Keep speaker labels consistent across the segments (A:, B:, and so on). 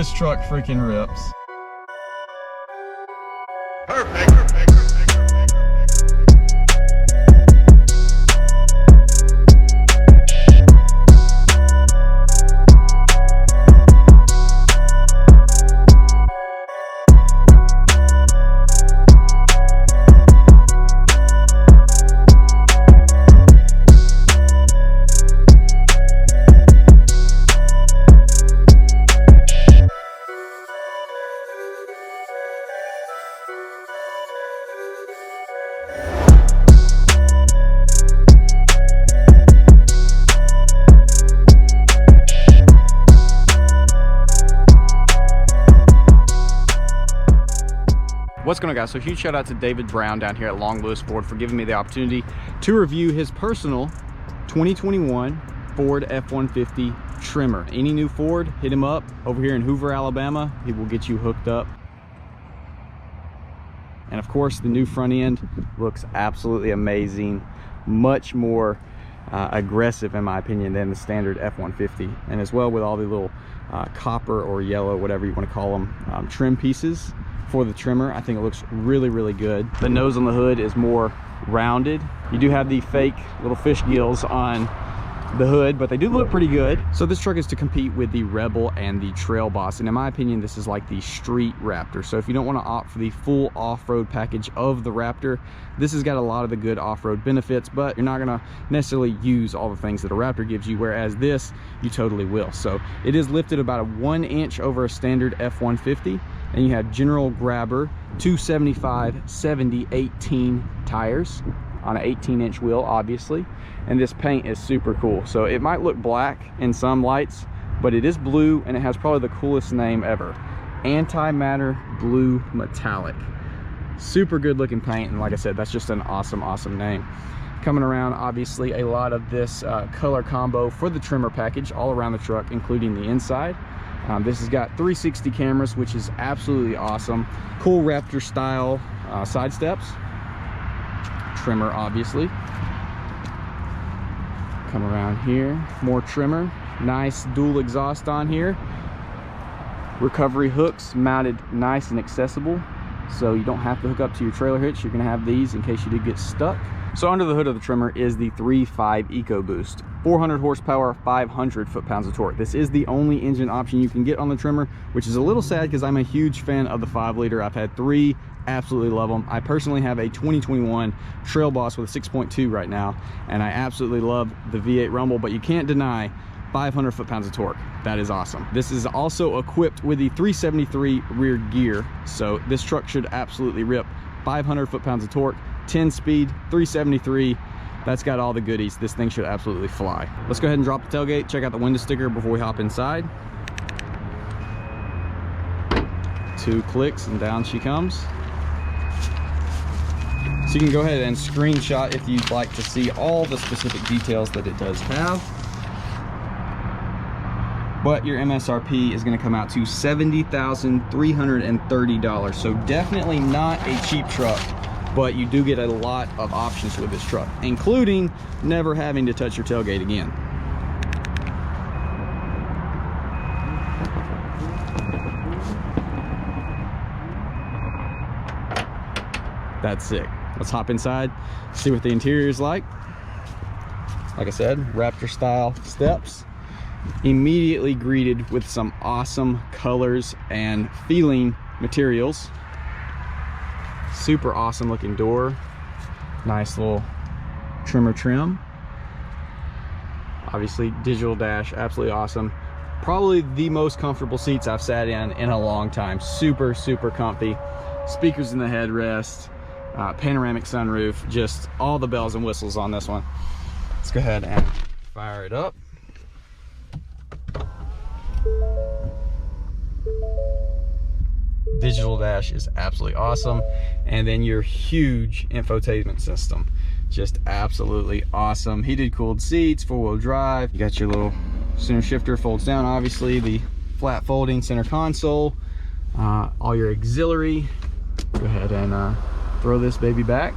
A: This truck freaking rips.
B: Perfect.
A: What's going on, guys? So huge shout out to David Brown down here at Long Lewis Ford for giving me the opportunity to review his personal 2021 Ford F-150 Tremor. Any new Ford, hit him up over here in Hoover, Alabama. He will get you hooked up. And of course, the new front end looks absolutely amazing. Much more aggressive, in my opinion, than the standard F-150. And as well with all the little copper or yellow, whatever you want to call them, trim pieces for the Tremor. I think it looks really good. The nose on the hood is more rounded. You do have the fake little fish gills on the hood, but they do look pretty good. So this truck is to compete with the Rebel and the Trail Boss, and in my opinion this is like the street Raptor. So if you don't want to opt for the full off-road package of the Raptor, this has got a lot of the good off-road benefits, but you're not going to necessarily use all the things that a Raptor gives you, whereas this you totally will. So it is lifted about a 1 inch over a standard F-150, and you have general grabber 275/70/18 tires on an 18-inch wheel, obviously. And this paint is super cool. So it might look black in some lights, but it is blue, and it has probably the coolest name ever, antimatter blue metallic. Super good looking paint, and like I said, that's just an awesome name. Coming around, obviously a lot of this color combo for the Tremor package all around the truck, including the inside. This has got 360 cameras, which is absolutely awesome. Cool Raptor style side steps. Tremor, obviously. Come around here, more Tremor. Nice dual exhaust on here. Recovery hooks mounted nice and accessible, so you don't have to hook up to your trailer hitch. You're gonna have these in case you do get stuck. So under the hood of the Tremor is the 3.5 EcoBoost, 400 horsepower, 500 foot-pounds of torque. This is the only engine option you can get on the Tremor, which is a little sad because I'm a huge fan of the 5-liter. I've had 3, absolutely love them. I personally have a 2021 Trail Boss with a 6.2 right now, and I absolutely love the V8 Rumble, but you can't deny 500 foot-pounds of torque. That is awesome. This is also equipped with the 373 rear gear, so this truck should absolutely rip. 500 foot-pounds of torque, 10 speed, 373. That's got all the goodies. This thing should absolutely fly. Let's go ahead and drop the tailgate, check out the window sticker before we hop inside. 2 clicks and down she comes. So you can go ahead and screenshot if you'd like to see all the specific details that it does have. But your MSRP is going to come out to $70,330. So definitely not a cheap truck, but you do get a lot of options with this truck, including never having to touch your tailgate again. That's sick. Let's hop inside, see what the interior is like. Like I said, Raptor style steps. Immediately greeted with some awesome colors and feeling materials. Super awesome looking door. Nice little Tremor trim. Obviously digital dash, absolutely awesome. Probably the most comfortable seats I've sat in a long time. Super comfy. Speakers in the headrest, panoramic sunroof, just all the bells and whistles on this one. Let's go ahead and fire it up. Digital dash is absolutely awesome, and then your huge infotainment system, just absolutely awesome. Heated cooled seats, 4-wheel drive. You got your little center shifter, folds down, obviously the flat folding center console, all your auxiliary. Go ahead and throw this baby back.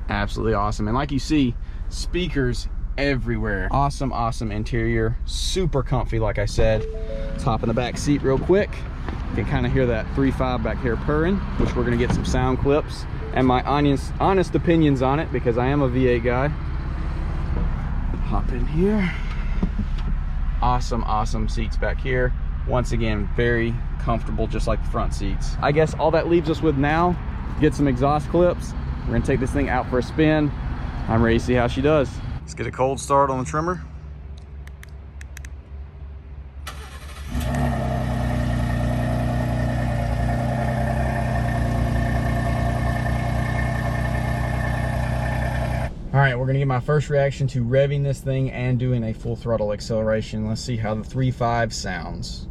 A: Absolutely awesome. And like you see, speakers everywhere. Awesome interior, super comfy. Like I said, let's hop in the back seat real quick. can kind of hear that 3.5 back here purring, which we're gonna get some sound clips and my honest opinions on it, because I am a V8 guy. Hop in here. Awesome seats back here. Once again, very comfortable, just like the front seats. I guess all that leaves us with now, get some exhaust clips. We're gonna take this thing out for a spin. I'm ready to see how she does. Let's get a cold start on the Tremor. All right, we're gonna get my first reaction to revving this thing and doing a full throttle acceleration. Let's see how the 3.5 sounds.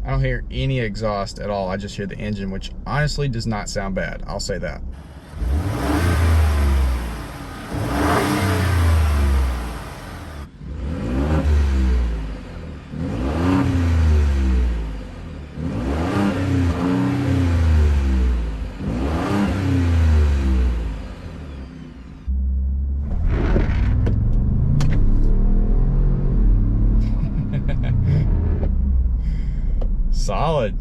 A: I don't hear any exhaust at all. I just hear the engine, which honestly does not sound bad. I'll say that. Solid.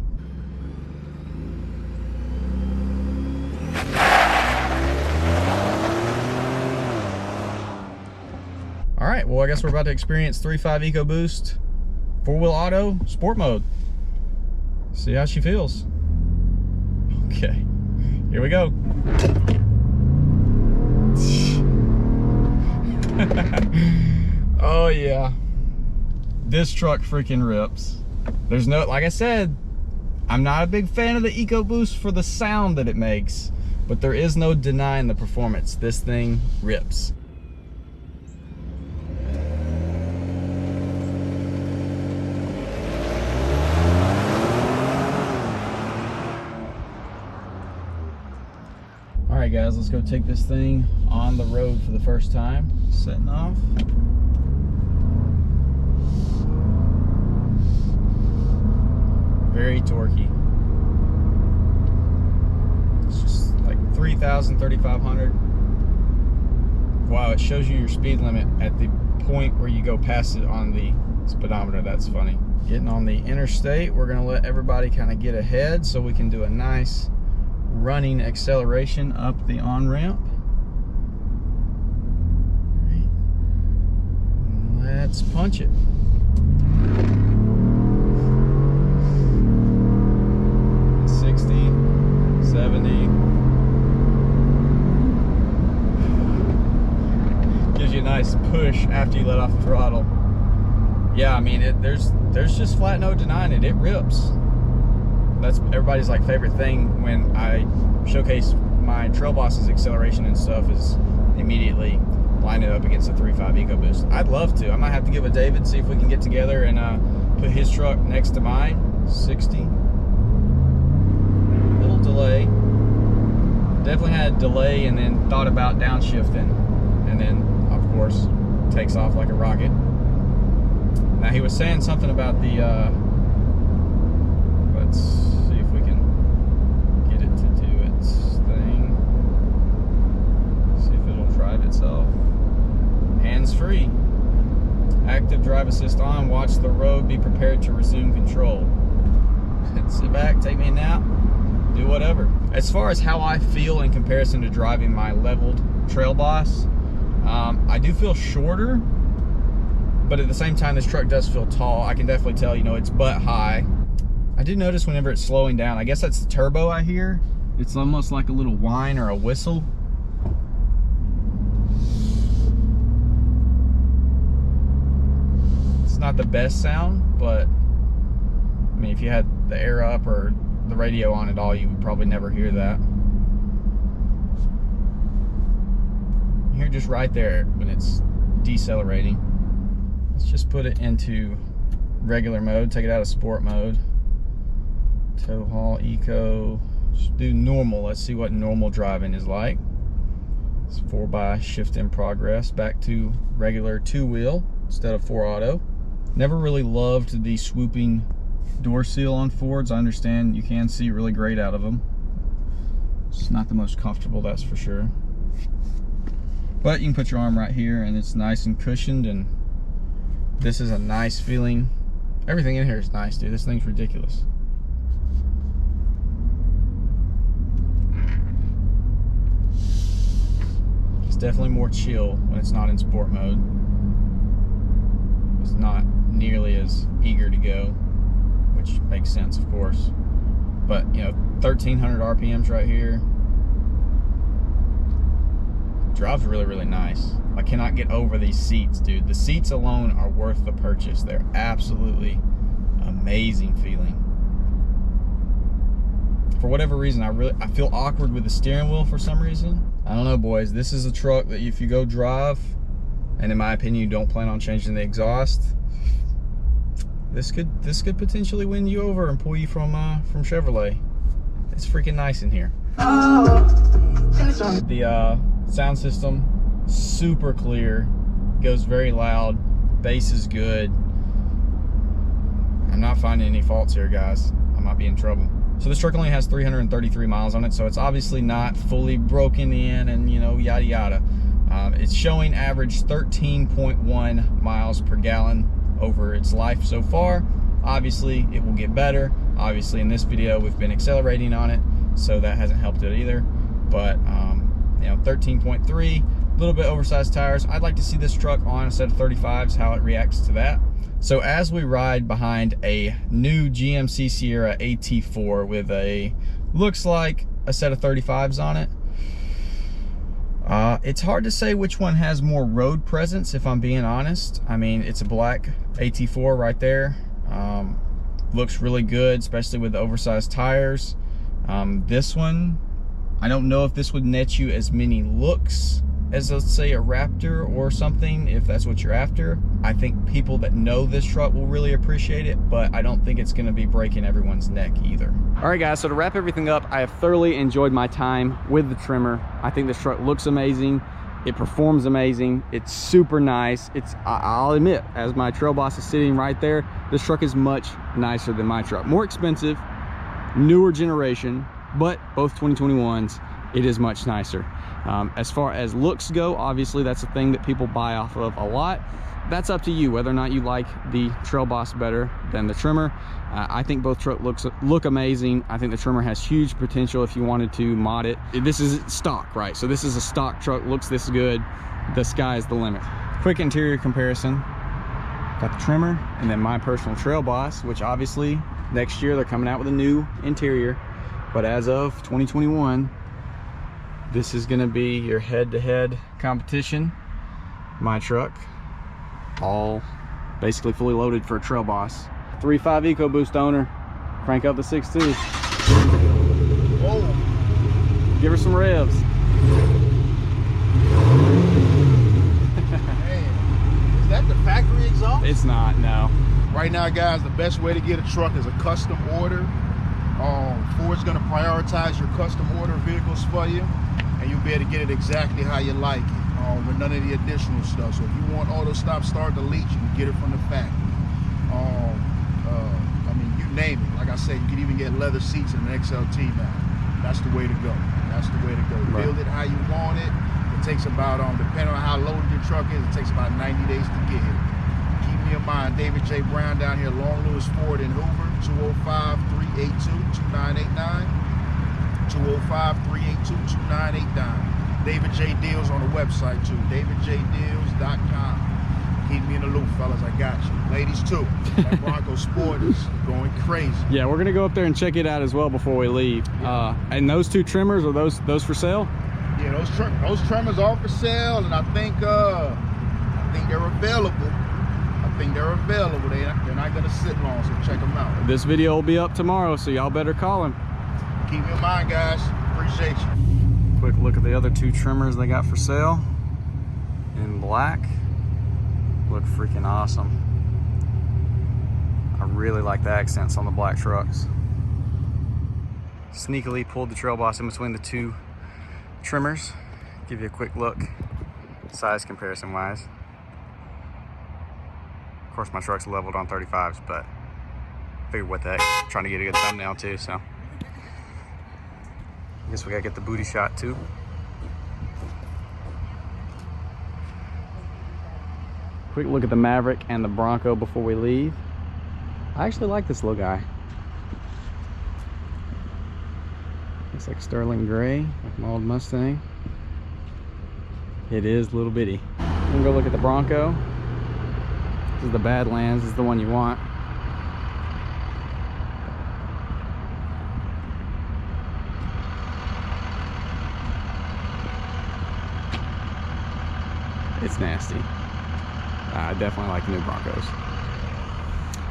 A: All right, well, I guess we're about to experience 3.5 EcoBoost, 4-wheel auto, sport mode. See how she feels. Okay, here we go. Oh yeah, this truck freaking rips. There's no, like I said, I'm not a big fan of the EcoBoost for the sound that it makes, but there is no denying the performance. This thing rips. All right, guys, let's go take this thing on the road for the first time. Setting off. Very torquey. It's just like 3,000, 3,500. Wow, it shows you your speed limit at the point where you go past it on the speedometer. That's funny. Getting on the interstate, we're gonna let everybody kind of get ahead so we can do a nice running acceleration up the on-ramp. Let's punch it. Gives you a nice push after you let off the throttle. Yeah, I mean, there's just flat no denying it. It rips. That's everybody's like favorite thing when I showcase my Trail Boss's acceleration and stuff, is immediately line it up against the 3.5 EcoBoost. I'd love to. I might have to give a David, see if we can get together and put his truck next to mine. 60. Little delay. Definitely had a delay and then thought about downshifting, and then of course takes off like a rocket. Now he was saying something about the let's see if we can get it to do its thing. See if it'll drive itself. Hands-free. Active drive assist on. Watch the road. Be prepared to resume control. Sit back, take me a nap, do whatever. As far as how I feel in comparison to driving my leveled Trail Boss, I do feel shorter, but at the same time, this truck does feel tall. I can definitely tell, you know, it's butt high. I do notice whenever it's slowing down, I guess that's the turbo I hear. It's almost like a little whine or a whistle. It's not the best sound, but I mean, if you had the air up or the radio on at all, you would probably never hear that. You hear just right there when it's decelerating. Let's just put it into regular mode, take it out of sport mode. Tow haul, eco, just do normal. Let's see what normal driving is like. It's 4x shift in progress, back to regular 2-wheel instead of 4 auto. Never really loved the swooping door seal on Fords. I understand you can see really great out of them. It's not the most comfortable, that's for sure. But you can put your arm right here and it's nice and cushioned, and This is a nice feeling. Everything in here is nice, dude. This thing's ridiculous. It's definitely more chill when it's not in sport mode. It's not nearly as eager to go, which makes sense, of course. But, you know, 1,300 RPMs right here. Drives really, really nice. I cannot get over these seats, dude. The seats alone are worth the purchase. They're absolutely amazing feeling. For whatever reason, I feel awkward with the steering wheel for some reason. I don't know, boys. This is a truck that if you go drive, and in my opinion, you don't plan on changing the exhaust, this could potentially win you over and pull you from Chevrolet. It's freaking nice in here. The sound system, super clear, goes very loud, bass is good. I'm not finding any faults here, guys. I might be in trouble. So this truck only has 333 miles on it, so it's obviously not fully broken in and, you know, yada yada. It's showing average 13.1 miles per gallon over its life so far. Obviously, it will get better. Obviously, in this video, we've been accelerating on it, so that hasn't helped it either. But, you know, 13.3, a little bit oversized tires. I'd like to see this truck on a set of 35s, how it reacts to that. So as we ride behind a new GMC Sierra AT4 with looks like a set of 35s on it, it's hard to say which one has more road presence, if I'm being honest. I mean, it's a black AT4 right there. Looks really good, especially with the oversized tires. This one, I don't know if this would net you as many looks as, let's say, a Raptor or something, if that's what you're after. I think people that know this truck will really appreciate it, but I don't think it's gonna be breaking everyone's neck either. All right, guys, so to wrap everything up, I have thoroughly enjoyed my time with the Tremor. I think this truck looks amazing. It performs amazing. It's super nice. I'll admit, as my trail boss is sitting right there, this truck is much nicer than my truck. More expensive, newer generation, but both 2021s, it is much nicer. As far as looks go, obviously that's a thing that people buy off of a lot. That's up to you whether or not you like the Trail Boss better than the Tremor. I think both trucks look amazing. I think the Tremor has huge potential if you wanted to mod it. This is stock, right? So this is a stock truck, looks this good. The sky is the limit. Quick interior comparison. Got the Tremor and then my personal Trail Boss, which obviously next year they're coming out with a new interior. But as of 2021, this is gonna be your head-to-head competition. My truck, all basically fully loaded for a Trail Boss. 3.5 EcoBoost owner, crank up the 6.2.
B: Whoa.
A: Give her some revs.
B: Man, is that the factory exhaust?
A: It's not, no.
B: Right now, guys, the best way to get a truck is a custom order. Ford's gonna prioritize your custom order vehicles for you, and you'll be able to get it exactly how you like it, with none of the additional stuff. So if you want auto stop, start, delete, you can get it from the factory. I mean, you name it. Like I said, you can even get leather seats in an XLT now. That's the way to go. That's the way to go.
A: Right.
B: Build it how you want it. It takes about, depending on how loaded your truck is, it takes about 90 days to get it. Keep me in mind, David J. Brown down here, Long Lewis Ford in Hoover, 205-382-2989. 205-382-2989. David J. Deals on the website too, davidjdeals.com. Keep me in the loop, fellas, I got you. Ladies too, that Bronco Sport is going crazy.
A: Yeah, we're gonna go up there and check it out as well before we leave.
B: Yeah.
A: And those two Tremors, are those for sale?
B: Yeah, those Tremors are for sale, and I think they're available. They're not gonna sit long, so check them out.
A: This video will be up tomorrow, so y'all better call him.
B: Keep me in mind, guys. Appreciate you.
A: Quick look at the other two Tremors they got for sale in black. Look freaking awesome. I really like the accents on the black trucks. Sneakily pulled the Trail Boss in between the two Tremors. Give you a quick look, size comparison wise. Of course my truck's leveled on 35s, but figured what the heck, trying to get a good thumbnail too, so. I guess we gotta get the booty shot too. Quick look at the Maverick and the Bronco before we leave. I actually like this little guy. Looks like sterling gray, like my old Mustang. It is little bitty. We're gonna go look at the Bronco. This is the Badlands. This is the one you want. It's nasty. I definitely like the new Broncos.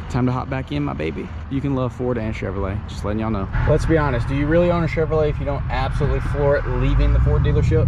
A: Time to hop back in, my baby. You can love Ford and Chevrolet, just letting y'all know. Let's be honest, do you really own a Chevrolet if you don't absolutely floor it leaving the Ford dealership?